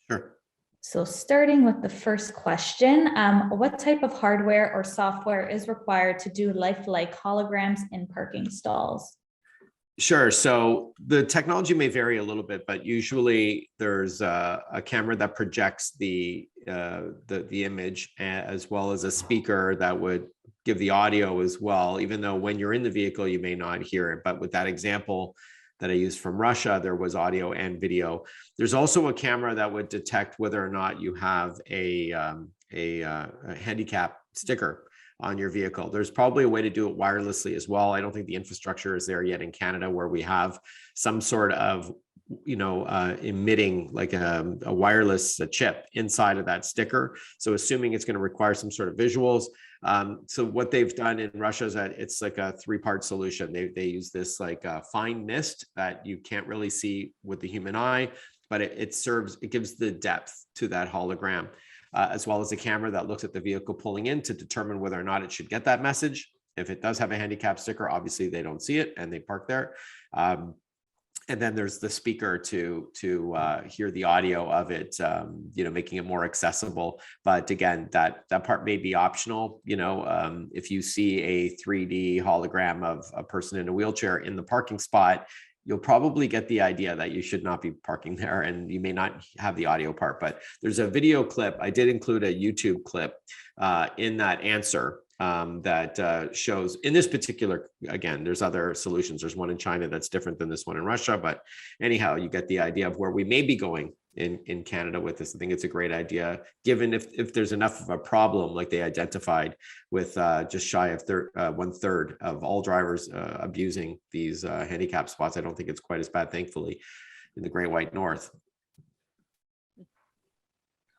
Sure. So starting with the first question, what type of hardware or software is required to do lifelike holograms in parking stalls? Sure. So the technology may vary a little bit, but usually there's a camera that projects the image, as well as a speaker that would give the audio as well, even though when you're in the vehicle, you may not hear it. But with that example that I used from Russia, there was audio and video. There's also a camera that would detect whether or not you have a handicap sticker on your vehicle. There's probably a way to do it wirelessly as well. I don't think the infrastructure is there yet in Canada where we have some sort of, emitting like a wireless chip inside of that sticker. So assuming it's going to require some sort of visuals. So what they've done in Russia is that it's like a 3-part solution. They use this like fine mist that you can't really see with the human eye, but it gives the depth to that hologram. As well as a camera that looks at the vehicle pulling in to determine whether or not it should get that message. If it does have a handicap sticker, obviously they don't see it and they park there. And then there's the speaker to hear the audio of it, making it more accessible. But again, that part may be optional. If you see a 3D hologram of a person in a wheelchair in the parking spot, you'll probably get the idea that you should not be parking there, and you may not have the audio part. But there's a video clip. I did include a YouTube clip in that answer that shows in this particular, again, there's other solutions. There's one in China that's different than this one in Russia, but anyhow, you get the idea of where we may be going in Canada with this. I think it's a great idea, given if there's enough of a problem like they identified with just shy of 1/3 of all drivers abusing these handicap spots. I don't think it's quite as bad, thankfully, in the Great White North.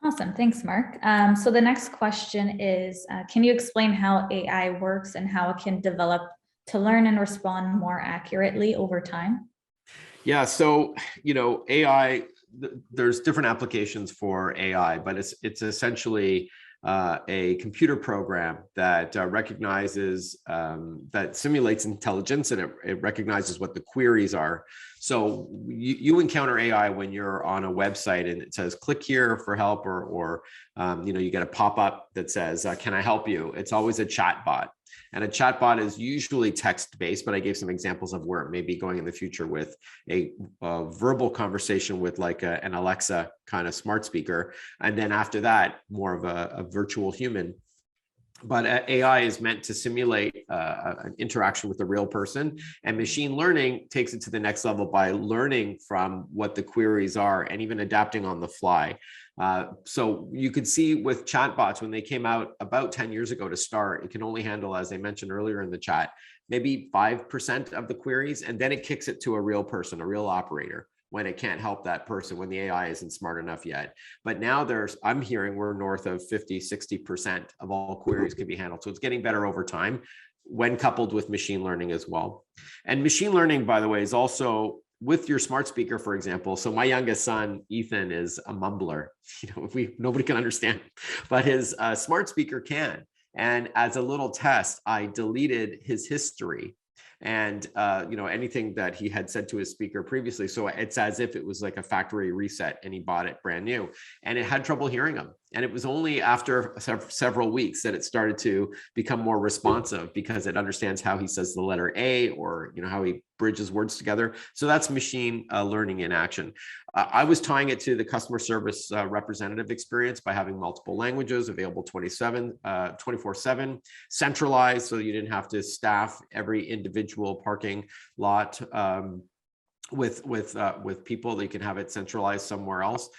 Awesome. Thanks, Mark. So the next question is, can you explain how AI works and how it can develop to learn and respond more accurately over time? Yeah, so, AI, there's different applications for AI, but it's essentially a computer program that recognizes, that simulates intelligence, and it recognizes what the queries are. So you encounter AI when you're on a website and it says, click here for help, or you get a pop-up that says, can I help you? It's always a chat bot. And a chatbot is usually text-based, but I gave some examples of where it may be going in the future with a verbal conversation with like an Alexa kind of smart speaker. And then after that, more of a virtual human. But AI is meant to simulate an interaction with a real person, and machine learning takes it to the next level by learning from what the queries are and even adapting on the fly. So you could see with chatbots, when they came out about 10 years ago to start, it can only handle, as I mentioned earlier in the chat, maybe 5% of the queries, and then it kicks it to a real person, a real operator, when it can't help that person, when the AI isn't smart enough yet. But now I'm hearing we're north of 50-60% of all queries can be handled. So it's getting better over time when coupled with machine learning as well. And machine learning, by the way, is also with your smart speaker, for example. So my youngest son, Ethan, is a mumbler. Nobody can understand, but his smart speaker can. And as a little test, I deleted his history and anything that he had said to his speaker previously. So it's as if it was like a factory reset and he bought it brand new, and it had trouble hearing him. And it was only after several weeks that it started to become more responsive, because it understands how he says the letter A, or how he bridges words together. So that's machine learning in action. I was tying it to the customer service representative experience by having multiple languages available 24/7, centralized, so you didn't have to staff every individual parking lot with people. That you can have it centralized somewhere else.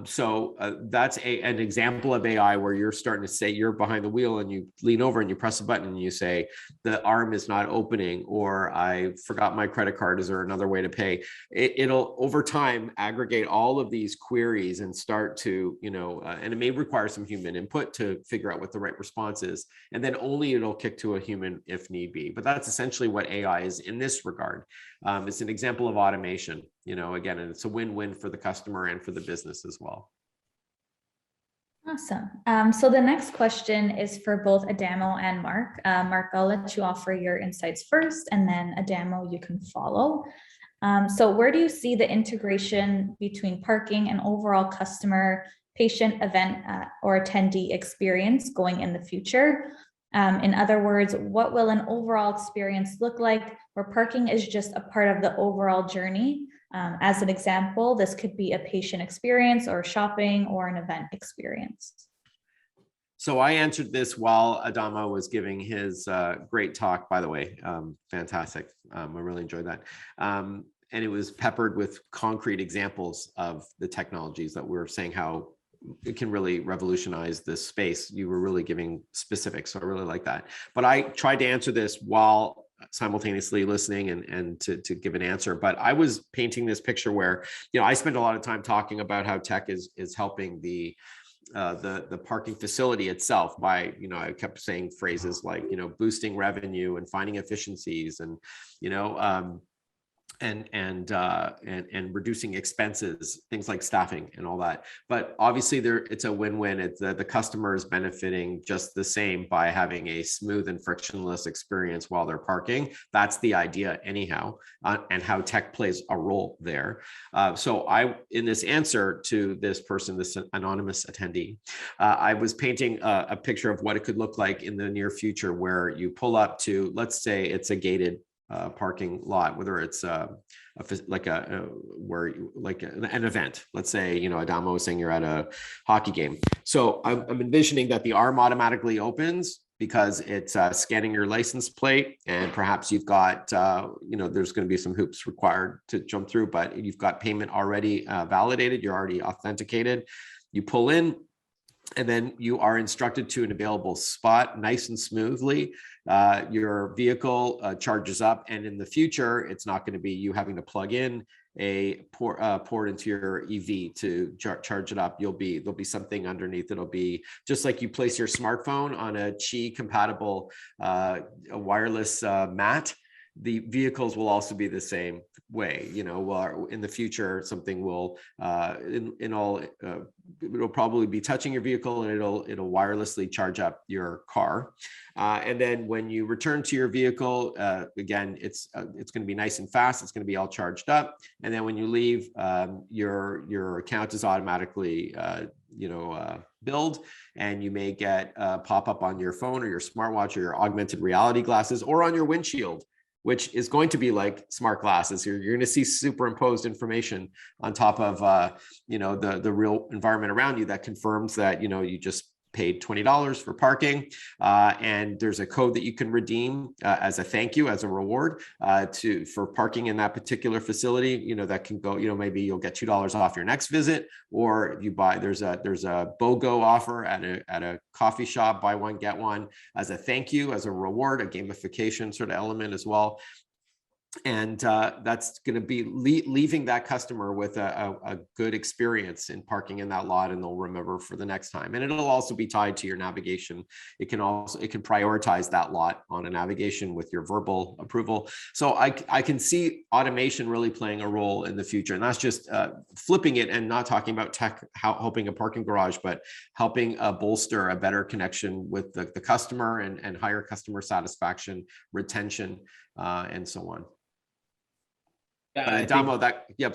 So that's an example of AI where you're starting to say, you're behind the wheel and you lean over and you press a button and you say, the arm is not opening, or I forgot my credit card, is there another way to pay? It'll over time aggregate all of these queries and start to, and it may require some human input to figure out what the right response is. And then only it'll kick to a human if need be. But that's essentially what AI is in this regard. It's an example of automation, again, and it's a win-win for the customer and for the business as well. Awesome. So the next question is for both Adamo and Mark. Mark, I'll let you offer your insights first, and then Adamo, you can follow. So where do you see the integration between parking and overall customer, patient, event, or attendee experience going in the future? In other words, what will an overall experience look like where parking is just a part of the overall journey? As an example, this could be a patient experience or shopping or an event experience. So I answered this while Adamo was giving his great talk, by the way. Fantastic. I really enjoyed that. And it was peppered with concrete examples of the technologies that we're saying how it can really revolutionize this space. You were really giving specifics, so I really like that. But I tried to answer this while simultaneously listening and to give an answer. But I was painting this picture where, I spent a lot of time talking about how tech is helping the parking facility itself by, I kept saying phrases like, boosting revenue and finding efficiencies and, and reducing expenses, things like staffing and all that. But obviously it's a win-win. It's the customer is benefiting just the same by having a smooth and frictionless experience while they're parking. That's the idea anyhow, and how tech plays a role there. So in this answer to this person, this anonymous attendee, I was painting a picture of what it could look like in the near future, where you pull up to, let's say it's a gated parking lot, whether it's an event. Let's say, Adamo was saying you're at a hockey game. So I'm envisioning that the arm automatically opens because it's scanning your license plate, and perhaps you've got, there's going to be some hoops required to jump through, but you've got payment already validated. You're already authenticated. You pull in, and then you are instructed to an available spot nice and smoothly. Your vehicle charges up, and in the future, it's not going to be you having to plug in a port into your EV to charge it up. There'll be something underneath. It'll be just like you place your smartphone on a Qi compatible wireless mat. The vehicles will also be the same way. In the future, something will it'll probably be touching your vehicle, and it'll wirelessly charge up your car. And then when you return to your vehicle, again, it's going to be nice and fast. It's going to be all charged up. And then when you leave, your account is automatically billed, and you may get a pop-up on your phone or your smartwatch or your augmented reality glasses or on your windshield, which is going to be like smart glasses. You're going to see superimposed information on top of the real environment around you that confirms that you just paid $20 for parking, and there's a code that you can redeem as a thank you, as a reward for parking in that particular facility. That can go. Maybe you'll get $2 off your next visit, or if you buy. There's a BOGO offer at a coffee shop, buy one get one, as a thank you, as a reward, a gamification sort of element as well. And that's going to be leaving that customer with a good experience in parking in that lot, and they'll remember for the next time. And it'll also be tied to your navigation. It can prioritize that lot on a navigation with your verbal approval. So I can see automation really playing a role in the future, and that's just flipping it and not talking about tech helping a parking garage, but helping bolster a better connection with the customer and higher customer satisfaction, retention, and so on. Adamo,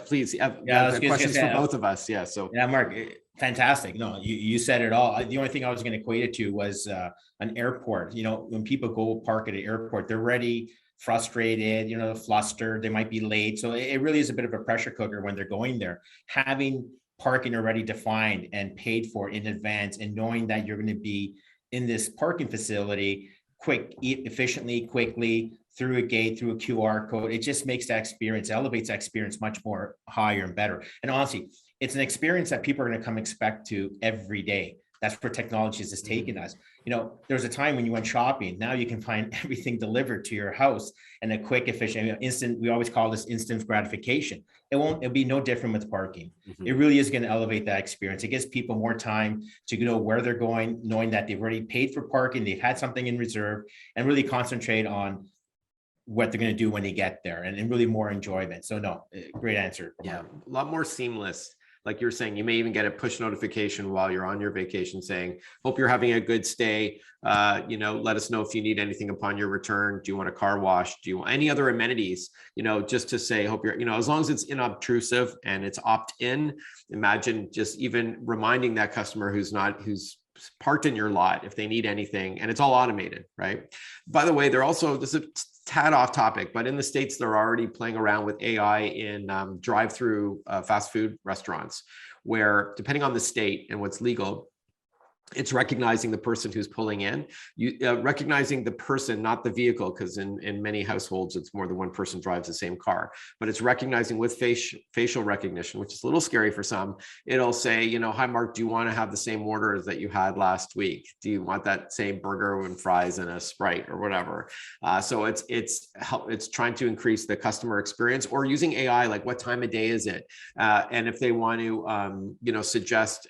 please. Questions for both of us. Yeah. So Mark, fantastic. No, you said it all. The only thing I was going to equate it to was an airport. When people go park at an airport, they're already frustrated, flustered, they might be late. So it really is a bit of a pressure cooker when they're going there. Having parking already defined and paid for in advance, and knowing that you're going to be in this parking facility efficiently, quickly, through a gate, through a QR code, it just makes that experience, elevates that experience much more higher and better. And honestly, it's an experience that people are going to come expect to every day. That's where technology is taking us. There's a time when you went shopping. Now you can find everything delivered to your house in a quick, efficient, instant. We always call this instant gratification. It'll be no different with parking. Mm-hmm. It really is going to elevate that experience. It gives people more time to know where they're going, knowing that they've already paid for parking, they've had something in reserve, and really concentrate on what they're going to do when they get there, and really more enjoyment. So no, great answer. Yeah, a lot more seamless. Like you're saying, you may even get a push notification while you're on your vacation saying, hope you're having a good stay. Let us know if you need anything upon your return. Do you want a car wash? Do you want any other amenities? Just to say, hope you're, as long as it's inobtrusive and it's opt-in, imagine just even reminding that customer who's parked in your lot if they need anything, and it's all automated, right? By the way, this is a tad off topic, but in the States, they're already playing around with AI in drive-through fast food restaurants, where depending on the state and what's legal, it's recognizing the person who's pulling in, recognizing the person, not the vehicle, because in many households, it's more than one person drives the same car, but it's recognizing with facial recognition, which is a little scary for some. It'll say, hi, Mark, do you want to have the same order that you had last week? Do you want that same burger and fries and a Sprite or whatever? So it's trying to increase the customer experience, or using AI, like what time of day is it? And if they want to, suggest,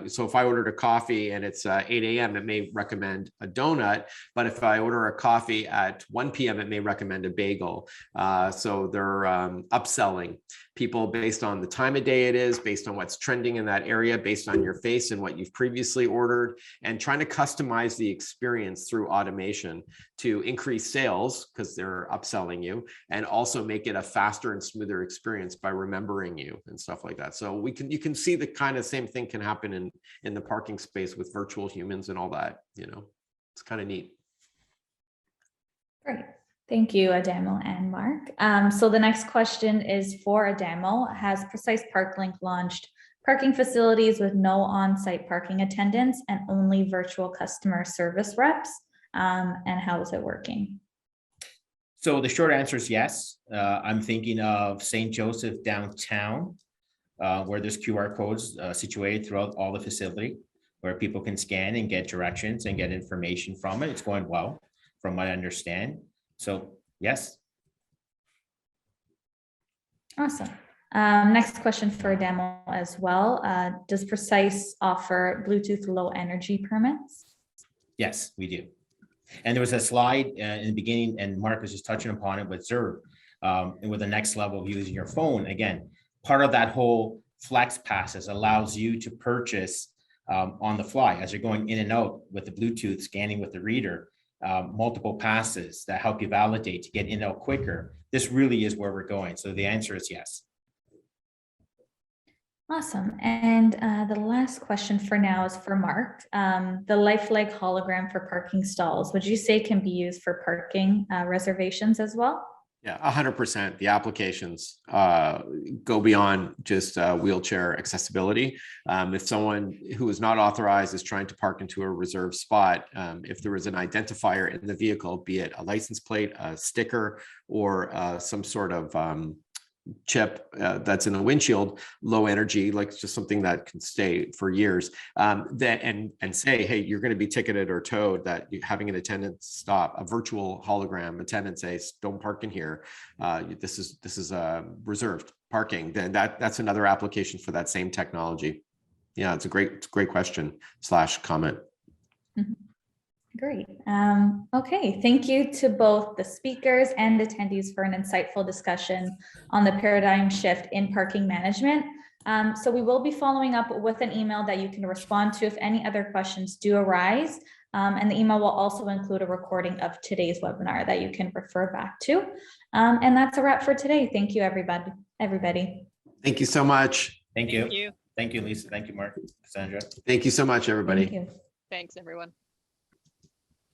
so if I ordered a coffee and it's 8 a.m., it may recommend a donut. But if I order a coffee at 1 p.m., it may recommend a bagel. So they're upselling people based on the time of day it is, based on what's trending in that area, based on your face and what you've previously ordered, and trying to customize the experience through automation to increase sales because they're upselling you, and also make it a faster and smoother experience by remembering you and stuff like that. So you can see the kind of same thing can happen in the parking space with virtual humans and all that. It's kind of neat. Great. Thank you, Adamo and Mark. So the next question is for Adamo. Has Precise ParkLink launched parking facilities with no on-site parking attendants and only virtual customer service reps? And how is it working? So the short answer is yes. I'm thinking of St. Joseph downtown, where there's QR codes situated throughout all the facility, where people can scan and get directions and get information from it. It's going well, from what I understand. So yes. Awesome. Next question for Adamo as well. Does Precise offer Bluetooth low energy permits? Yes, we do. And there was a slide in the beginning, and Mark was just touching upon it with Zerb, and with the next level of using your phone. Again, part of that whole flex passes allows you to purchase on the fly as you're going in and out with the Bluetooth, scanning with the reader, multiple passes that help you validate to get in and out quicker. This really is where we're going. So the answer is yes. Awesome. And the last question for now is for Mark. The lifelike hologram for parking stalls, would you say can be used for parking reservations as well? Yeah, 100%. The applications go beyond just wheelchair accessibility. If someone who is not authorized is trying to park into a reserved spot, if there is an identifier in the vehicle, be it a license plate, a sticker, or some sort of chip that's in the windshield, low energy, like just something that can stay for years, and say, hey, you're going to be ticketed or towed, that you having an attendant stop, a virtual hologram attendant says, don't park in here. This is a reserved parking. Then that's another application for that same technology. Yeah, it's a great question / comment. Mm-hmm. Great. Okay, thank you to both the speakers and attendees for an insightful discussion on the paradigm shift in parking management. So we will be following up with an email that you can respond to if any other questions do arise. And the email will also include a recording of today's webinar that you can refer back to. And that's a wrap for today. Thank you, everybody. Thank you so much. Thank you. Thank you, Lisa. Thank you, Mark, Cassandra. Thank you so much, everybody. Thank you. Thanks, everyone.